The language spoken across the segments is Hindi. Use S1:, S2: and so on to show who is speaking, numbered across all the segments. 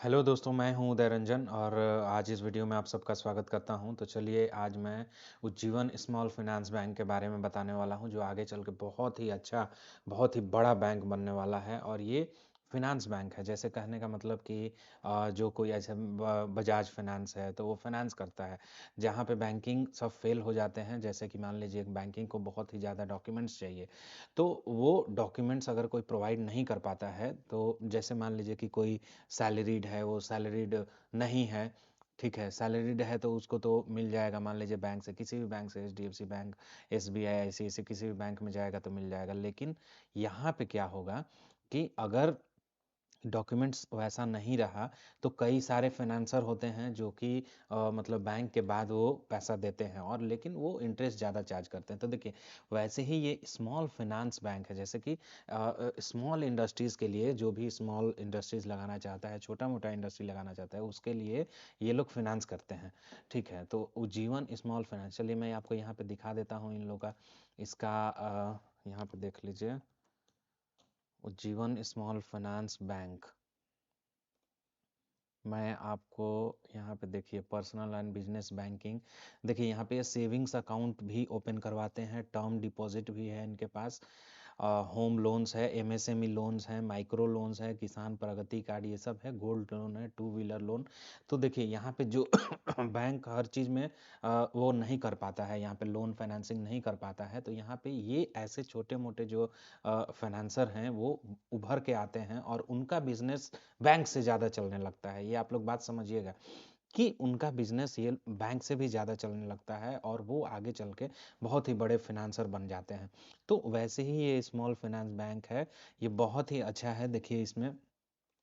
S1: हेलो दोस्तों, मैं हूं उदय रंजन और आज इस वीडियो में आप सबका स्वागत करता हूं। तो चलिए, आज मैं उज्जीवन स्मॉल फाइनेंस बैंक के बारे में बताने वाला हूं, जो आगे चल के बहुत ही अच्छा, बहुत ही बड़ा बैंक बनने वाला है। और ये फिनेंस बैंक है, जैसे कहने का मतलब कि जो कोई ऐसे बजाज फाइनेंस है तो वो फाइनेंस करता है। जहां पे बैंकिंग सब फेल हो जाते हैं, जैसे कि मान लीजिए एक बैंकिंग को बहुत ही ज़्यादा डॉक्यूमेंट्स चाहिए, तो वो डॉक्यूमेंट्स अगर कोई प्रोवाइड नहीं कर पाता है, तो जैसे मान लीजिए कि कोई सैलरीड है, वो सैलरीड नहीं है, ठीक है, सैलरीड है तो उसको तो मिल जाएगा, मान लीजिए बैंक से, किसी भी बैंक से, एचडीएफसी बैंक, एसबीआई, आईसीआईसी, किसी भी बैंक में जाएगा तो मिल जाएगा। लेकिन यहाँ पे क्या होगा कि अगर डॉक्यूमेंट्स वैसा नहीं रहा, तो कई सारे फाइनेंसर होते हैं जो कि मतलब बैंक के बाद वो पैसा देते हैं, और लेकिन वो इंटरेस्ट ज़्यादा चार्ज करते हैं। तो देखिए, वैसे ही ये स्मॉल फाइनेंस बैंक है, जैसे कि स्मॉल इंडस्ट्रीज़ के लिए, जो भी स्मॉल इंडस्ट्रीज़ लगाना चाहता है, छोटा मोटा इंडस्ट्री लगाना चाहता है, उसके लिए ये लोग फिनेंस करते हैं। ठीक है, तो उज्जीवन स्मॉल फाइनेंस, चलिए मैं आपको यहाँ पे दिखा देता हूँ इन लोग का, इसका यहाँ पे देख लीजिए, उज्जीवन स्मॉल फाइनेंस बैंक। मैं आपको यहाँ पे देखिए, पर्सनल एंड बिजनेस बैंकिंग, देखिए यहाँ पे सेविंग्स अकाउंट भी ओपन करवाते हैं, टर्म डिपॉजिट भी है इनके पास, होम लोन्स है, एमएसएमई लोन्स हैं, माइक्रो लोन्स है, किसान प्रगति कार्ड, ये सब है, गोल्ड लोन है, टू व्हीलर लोन। तो देखिए यहाँ पे जो बैंक हर चीज़ में वो नहीं कर पाता है, यहाँ पे लोन फाइनेंसिंग नहीं कर पाता है, तो यहाँ पे ये ऐसे छोटे मोटे जो फाइनेंसर हैं वो उभर के आते हैं, और उनका बिजनेस बैंक से ज़्यादा चलने लगता है। ये आप लोग बात समझिएगा कि उनका बिजनेस ये बैंक से भी ज़्यादा चलने लगता है, और वो आगे चल के बहुत ही बड़े फिनेंसर बन जाते हैं। तो वैसे ही ये स्मॉल फाइनेंस बैंक है, ये बहुत ही अच्छा है। देखिए, इसमें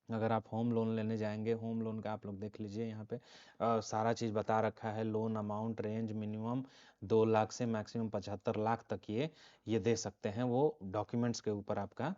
S1: अगर आप होम लोन लेने जाएंगे, होम लोन का आप लोग देख लीजिए, यहाँ पे सारा चीज़ बता रखा है। Loan amount range minimum 2 lakh से मैक्सिमम 75 लाख तक ये दे सकते हैं। वो डॉक्यूमेंट्स के ऊपर आपका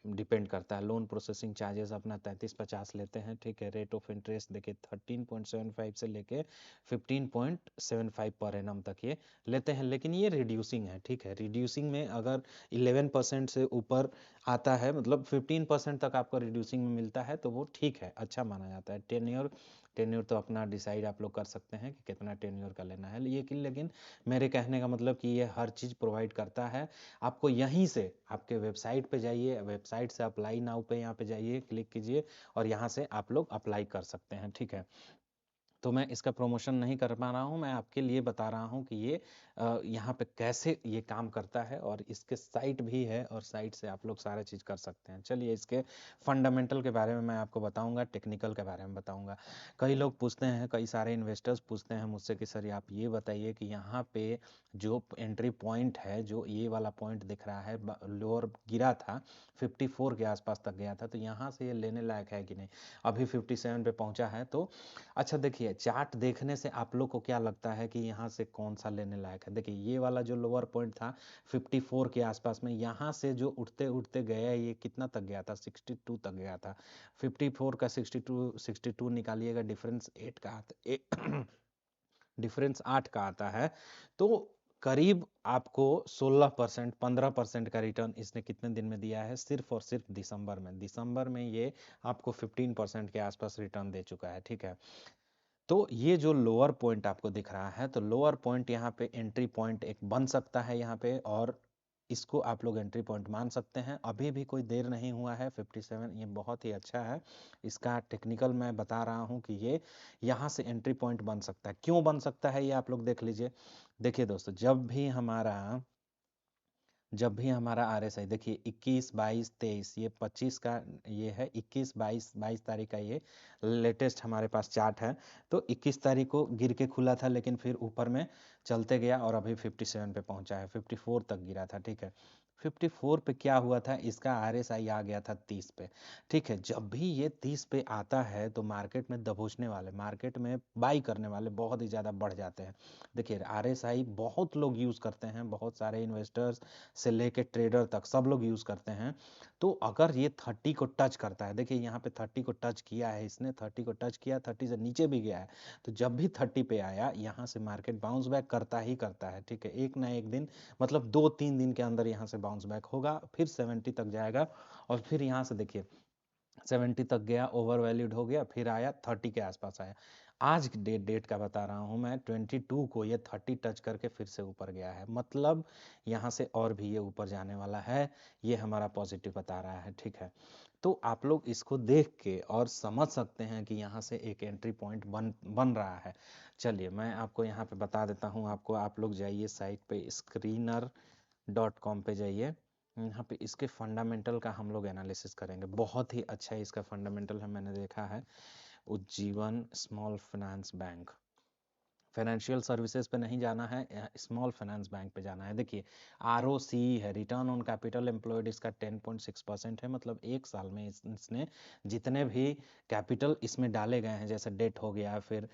S1: डिपेंड करता है। लोन प्रोसेसिंग चार्जेस अपना 33-50 लेते हैं, ठीक है। रेट ऑफ इंटरेस्ट देखिए 13.75 से लेके 15.75 पर एनम तक ये लेते हैं, लेकिन ये रिड्यूसिंग है, ठीक है। रिड्यूसिंग में अगर 11% से ऊपर आता है, मतलब 15% तक आपको रिड्यूसिंग में मिलता है, तो वो ठीक है, अच्छा माना जाता है। टेन्योर, टेन्योर तो अपना डिसाइड आप लोग कर सकते हैं कि कितना टेन्योर का लेना है। लेकिन मेरे कहने का मतलब कि ये हर चीज़ प्रोवाइड करता है आपको। यहीं से आपके वेबसाइट पे जाइए, वेबसाइट से अप्लाई नाउ पे यहाँ पे जाइए, क्लिक कीजिए, और यहाँ से आप लोग अप्लाई कर सकते हैं, ठीक है। तो मैं इसका प्रमोशन नहीं कर पा रहा हूँ, मैं आपके लिए बता रहा हूँ कि ये यहाँ पे कैसे ये काम करता है, और इसके साइट भी है, और साइट से आप लोग सारा चीज़ कर सकते हैं। चलिए, इसके फंडामेंटल के बारे में मैं आपको बताऊंगा, टेक्निकल के बारे में बताऊंगा। कई लोग पूछते हैं, कई सारे इन्वेस्टर्स पूछते हैं मुझसे कि सर आप ये बताइए कि यहाँ पे जो एंट्री पॉइंट है, जो ये वाला पॉइंट दिख रहा है, लोअर गिरा था, 54 के आसपास तक गया था, तो यहाँ से ये लेने लायक है कि नहीं। अभी 57 पे पहुंचा है। तो अच्छा, देखिए, चार्ट देखने से आप लोग को क्या लगता है कि यहाँ से कौन सा लेने लायक है। देखिए, ये वाला जो लोअर पॉइंट था 54 के आसपास में, यहाँ से जो उठते उठते गया, ये कितना तक गया था, 62 तक गया था। 54 का 62 निकालिएगा, डिफरेंस 8 का आता डिफरेंस 8 का आता है। तो करीब आपको 16%, 15% का रिटर्न इसने कितने दिन में दिया है, सिर्फ और सिर्फ दिसंबर में। दिसंबर में ये आपको 15% के आसपास रिटर्न दे चुका है, ठीक है। तो ये जो लोअर पॉइंट आपको दिख रहा है, तो लोअर पॉइंट यहाँ पे एंट्री पॉइंट एक बन सकता है यहाँ पे, और इसको आप लोग एंट्री पॉइंट मान सकते हैं। अभी भी कोई देर नहीं हुआ है, 57 ये बहुत ही अच्छा है। इसका टेक्निकल मैं बता रहा हूँ कि ये यहाँ से एंट्री पॉइंट बन सकता है। क्यों बन सकता है, ये आप लोग देख लीजिए। देखिए दोस्तों, जब भी हमारा आरएसआई देखिए, 21, 22, 23, ये 25 का ये है, 21, 22 तारीख का ये लेटेस्ट हमारे पास चार्ट है। तो 21 तारीख को गिर के खुला था, लेकिन फिर ऊपर में चलते गया, और अभी 57 पे पहुंचा है, 54 तक गिरा था, ठीक है। 54 पे क्या हुआ था, इसका आरएसआई आ गया था 30 पे, ठीक है। जब भी ये 30 पे आता है, तो मार्केट में दबोचने वाले, मार्केट में बाई करने वाले बहुत ही ज़्यादा बढ़ जाते हैं। देखिए, आरएसआई बहुत लोग यूज़ करते हैं, बहुत सारे इन्वेस्टर्स से लेके ट्रेडर तक सब लोग यूज करते हैं। तो अगर ये 30 को टच करता है, देखिए यहाँ पे 30 को टच किया है इसने, 30 को टच किया, 30 से नीचे भी गया है, तो जब भी 30 पे आया, यहाँ से मार्केट बाउंस बैक करता ही करता है, ठीक है। एक ना एक दिन, मतलब 2-3 दिन के अंदर यहाँ से बाउंस बैक होगा, फिर 70 तक जाएगा, और फिर यहाँ से देखिए 70 तक गया, ओवर वैल्यूड हो गया, फिर आया 30 के आसपास आया। आज डेट का बता रहा हूँ मैं, 22 को ये 30 टच करके फिर से ऊपर गया है, मतलब यहाँ से और भी ये ऊपर जाने वाला है, ये हमारा पॉजिटिव बता रहा है, ठीक है। तो आप लोग इसको देख के और समझ सकते हैं कि यहाँ से एक एंट्री पॉइंट बन रहा है। चलिए मैं आपको यहाँ पे बता देता हूँ, आपको आप लोग जाइए साइट पे screener.com पे जाइए। यहाँ पे इसके फंडामेंटल का हम लोग एनालिसिस करेंगे, बहुत ही अच्छा इसका फंडामेंटल है, मैंने देखा है। Ujjivan small finance bank, financial services पे नहीं जाना है, स्मॉल फाइनेंस बैंक पे जाना है। देखिए ROC है, रिटर्न ऑन कैपिटल एम्प्लॉयड, इसका 10.6% है, मतलब एक साल में इसने जितने भी कैपिटल इसमें डाले गए हैं, जैसे डेट हो गया, फिर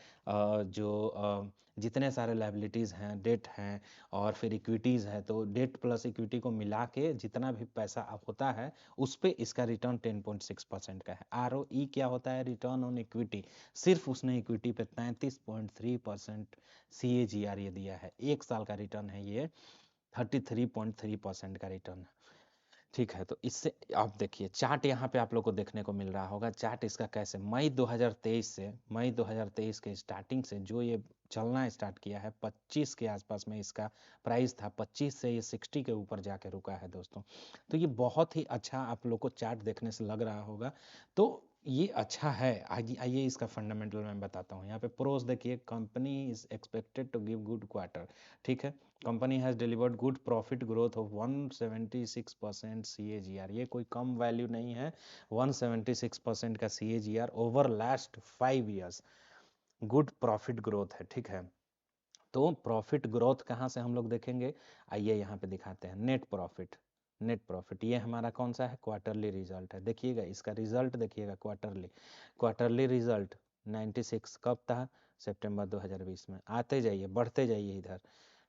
S1: जितने सारे लाइबिलिटीज़ हैं, डेट हैं, और फिर इक्विटीज़ है, तो डेट प्लस इक्विटी को मिला के जितना भी पैसा अब होता है उस पे इसका रिटर्न 10.6% का है। ROE क्या होता है? रिटर्न ऑन इक्विटी, सिर्फ उसने इक्विटी पे 33.3% CAGR ये दिया है, एक साल का रिटर्न है ये, 33.3% का रिटर्न है, ठीक है। तो इससे आप देखिए चार्ट यहाँ पे आप लोग को देखने को मिल रहा होगा, चार्ट इसका कैसे मई 2023 के स्टार्टिंग से जो ये चलना स्टार्ट किया है, 25 के आसपास में इसका प्राइस था, 25 से ये 60 के ऊपर जाके रुका है दोस्तों। तो ये बहुत ही अच्छा आप लोग को चार्ट देखने से लग रहा होगा, तो ये अच्छा है। आइए इसका फंडामेंटल मैं बताता हूँ। यहाँ पे प्रोस देखिए, company is expected to give good quarter, ठीक है। Company has delivered good profit growth of 176% CAGR, ये कोई कम वैल्यू नहीं है, 176% का CAGR over last 5 years, good profit growth है, ठीक है। तो प्रॉफिट ग्रोथ कहाँ से हम लोग देखेंगे, आइए यहाँ पे दिखाते हैं। नेट प्रॉफिट ये हमारा कौन सा है, क्वार्टरली रिजल्ट है। देखिएगा इसका रिजल्ट, देखिएगा क्वार्टरली रिजल्ट 96 कब था, सितंबर 2020 में। आते जाइए, बढ़ते जाइए इधर,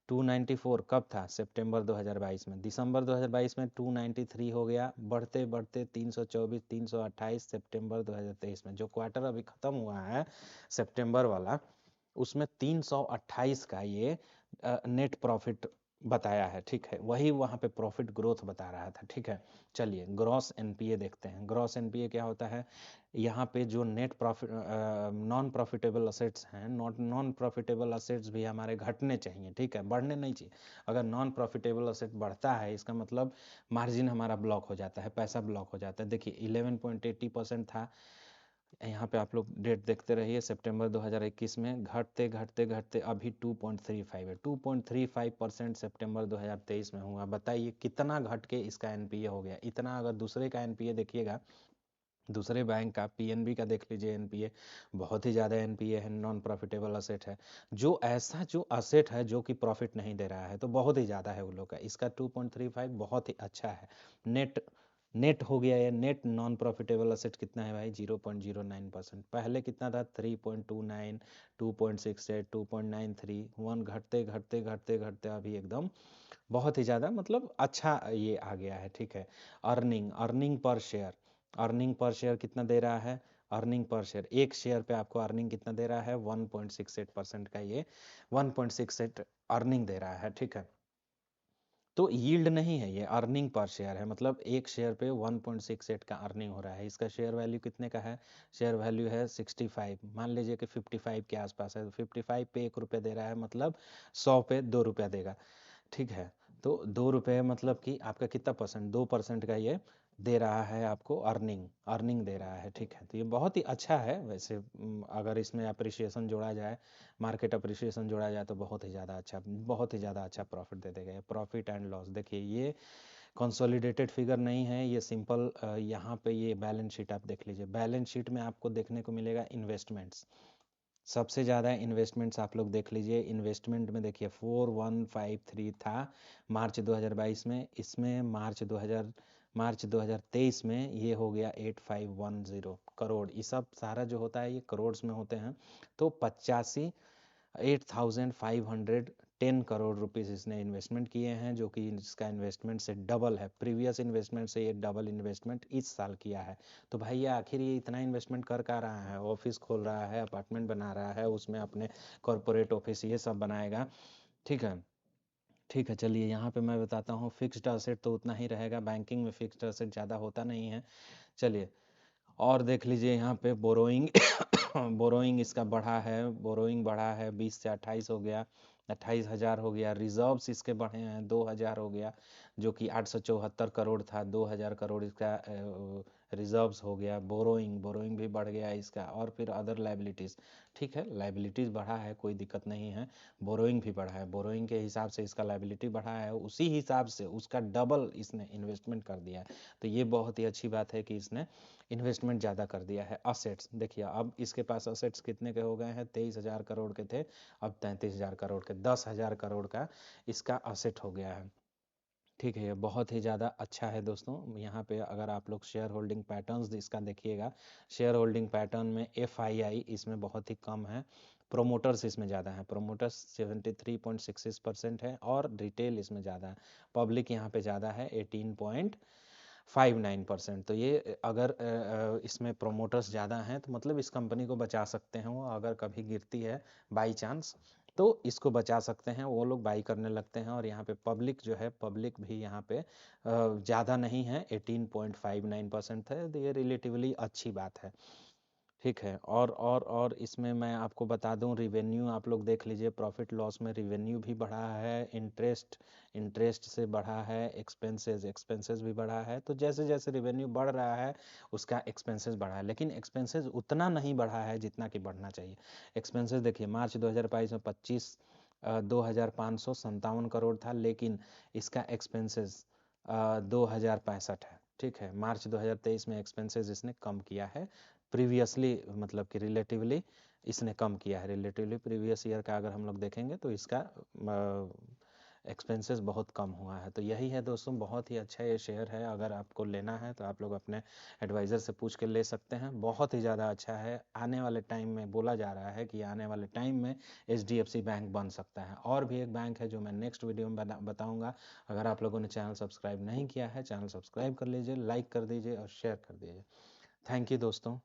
S1: 294 कब था, सितंबर 2022 में। दिसंबर 2022 में 293 हो गया, बढ़ते बढ़ते 324 328 सितंबर 2023 में। जो क्वार्टर अभी खत्म हुआ है सितंबर वाला, उसमें 328 का ये नेट प्रॉफिट बताया है, ठीक है। वही वहाँ पे प्रॉफिट ग्रोथ बता रहा था, ठीक है। चलिए ग्रॉस एनपीए देखते हैं। ग्रॉस एनपीए क्या होता है, यहाँ पे जो net profit non profitable assets हैं, नॉन प्रॉफिटेबल असेट्स भी हमारे घटने चाहिए, ठीक है, बढ़ने नहीं चाहिए। अगर नॉन प्रॉफिटेबल असेट बढ़ता है, इसका मतलब मार्जिन हमारा ब्लॉक हो जाता है, पैसा ब्लॉक हो जाता है। देखिए 11.80% था, यहाँ पे आप लोग डेट देखते रहिए, सितंबर 2021 में घटते घटते घटते अभी 2.35 है, 2.35% सितंबर 2023 में हुआ। बताइए कितना घट के इसका एनपीए हो गया, इतना। अगर दूसरे का एनपीए देखिएगा, दूसरे बैंक का पीएनबी का देख लीजिए एनपीए, बहुत ही ज़्यादा एनपीए है, नॉन प्रॉफिटेबल असेट है। जो असेट है जो कि प्रॉफिट नहीं दे रहा है, तो बहुत ही ज़्यादा है उन लोग का। इसका 2.35 बहुत ही अच्छा है। नेट नेट हो गया, ये नेट नॉन प्रॉफिटेबल असेट कितना है भाई, 0.09%। पहले कितना था, 3.29, 2.68, 2.93, 1, घटते घटते घटते घटते अभी एकदम बहुत ही ज़्यादा, मतलब अच्छा ये आ गया है, ठीक है। अर्निंग पर शेयर कितना दे रहा है, अर्निंग पर शेयर, एक शेयर पे आपको अर्निंग कितना दे रहा है, 1.68% का ये 1.68 अर्निंग दे रहा है, ठीक है। तो यील्ड नहीं है, ये अर्निंग पर शेयर है, मतलब एक शेयर पे 1.68 का अर्निंग हो रहा है। इसका शेयर वैल्यू कितने का है, शेयर वैल्यू है 65, मान लीजिए कि 55 के आसपास है, तो 55 पे 1 रुपये दे रहा है, मतलब 100 पे 2 रुपया देगा, ठीक है। तो 2 रुपये मतलब कि आपका कितना परसेंट, 2% का ये दे रहा है आपको, अर्निंग दे रहा है, ठीक है। तो ये बहुत ही अच्छा है वैसे, अगर इसमें अप्रिसिएशन जोड़ा जाए, मार्केट अप्रिसिएशन जोड़ा जाए, तो बहुत ही ज़्यादा अच्छा प्रॉफिट दे देगा। प्रॉफिट एंड लॉस देखिए, ये कंसोलिडेटेड फिगर नहीं है, ये सिंपल, यहाँ पे ये बैलेंस शीट आप देख लीजिए। बैलेंस शीट में आपको देखने को मिलेगा इन्वेस्टमेंट्स, सबसे ज़्यादा इन्वेस्टमेंट्स आप लोग देख लीजिए। इन्वेस्टमेंट में देखिए 4153 था मार्च 2022 में, इसमें मार्च 2023 में ये हो गया 8510 करोड़। ये सब सारा जो होता है ये करोड़ में होते हैं। तो 85,8,510 करोड़ रुपीस इसने इन्वेस्टमेंट किए हैं, जो कि इसका इन्वेस्टमेंट से डबल है, प्रीवियस इन्वेस्टमेंट से ये डबल इन्वेस्टमेंट इस साल किया है। तो भाई ये आखिर ये इतना इन्वेस्टमेंट कर रहा है, ऑफिस खोल रहा है, अपार्टमेंट बना रहा है, उसमें अपने कॉरपोरेट ऑफिस ये सब बनाएगा, ठीक है। ठीक है, चलिए यहाँ पे मैं बताता हूँ। फिक्स्ड असेट तो उतना ही रहेगा, बैंकिंग में फिक्स्ड असेट ज़्यादा होता नहीं है। चलिए और देख लीजिए यहाँ पे बोरोइंग बोरोइंग इसका बढ़ा है, बोरोइंग बढ़ा है, 20 से 28 हो गया, 28,000 हो गया। रिजर्व्स इसके बढ़े हैं, 2,000 हो गया, जो कि 874 करोड़ था, 2,000 करोड़ इसका रिजर्व्स हो गया। बोरोइंग बोरोइंग भी बढ़ गया इसका। और फिर अदर लाइबिलिटीज़, ठीक है, लाइबिलिटीज़ बढ़ा है, कोई दिक्कत नहीं है। बोरोइंग भी बढ़ा है, बोरोइंग के हिसाब से इसका लाइबिलिटी बढ़ा है, उसी हिसाब से उसका डबल इसने इन्वेस्टमेंट कर दिया है। तो ये बहुत ही अच्छी बात है कि इसने इन्वेस्टमेंट ज़्यादा कर दिया है। असेट्स देखिए, अब इसके पास असेट्स कितने के हो गए हैं, 23,000 करोड़ के थे, अब 33,000 करोड़ के, 10,000 करोड़ का इसका असेट हो गया है। ठीक है, ये बहुत ही ज़्यादा अच्छा है दोस्तों। यहाँ पे अगर आप लोग शेयर होल्डिंग पैटर्न्स इसका देखिएगा, शेयर होल्डिंग पैटर्न में FII इसमें बहुत ही कम है, प्रोमोटर्स इसमें ज़्यादा है, प्रोमोटर्स 73.66% है, और रिटेल इसमें ज़्यादा है, पब्लिक यहाँ पे ज़्यादा है 18.59%। तो ये अगर इसमें प्रोमोटर्स ज़्यादा हैं तो मतलब इस कंपनी को बचा सकते हैं वो, अगर कभी गिरती है बाई चांस तो इसको बचा सकते हैं, वो लोग बाई करने लगते हैं। और यहाँ पे पब्लिक जो है, पब्लिक भी यहाँ पे ज़्यादा नहीं है, 18.59% है, तो ये रिलेटिवली अच्छी बात है। ठीक है, और इसमें मैं आपको बता दूं, रिवेन्यू आप लोग देख लीजिए, प्रॉफिट लॉस में रिवेन्यू भी बढ़ा है, इंटरेस्ट से बढ़ा है, एक्सपेंसेस भी बढ़ा है। तो जैसे जैसे रिवेन्यू बढ़ रहा है उसका एक्सपेंसेस बढ़ा है, लेकिन एक्सपेंसेस उतना नहीं बढ़ा है जितना कि बढ़ना चाहिए। एक्सपेंसेस देखिए, मार्च 2022 में 2,557 करोड़ था, लेकिन इसका एक्सपेंसेस 2,065 है। ठीक है, मार्च 2023 में एक्सपेंसेस इसने कम किया है, प्रीवियसली मतलब कि रिलेटिवली इसने कम किया है, रिलेटिवली प्रीवियस ईयर का अगर हम लोग देखेंगे तो इसका एक्सपेंसेस बहुत कम हुआ है। तो यही है दोस्तों, बहुत ही अच्छा ये शेयर है, अगर आपको लेना है तो आप लोग अपने एडवाइज़र से पूछ के ले सकते हैं, बहुत ही ज़्यादा अच्छा है। आने वाले टाइम में बोला जा रहा है कि आने वाले टाइम में HDFC बैंक बन सकता है। और भी एक बैंक है जो मैं नेक्स्ट वीडियो में बताऊँगा। अगर आप लोगों ने चैनल सब्सक्राइब नहीं किया है, चैनल सब्सक्राइब कर लीजिए, लाइक कर दीजिए और शेयर कर दीजिए। थैंक यू दोस्तों।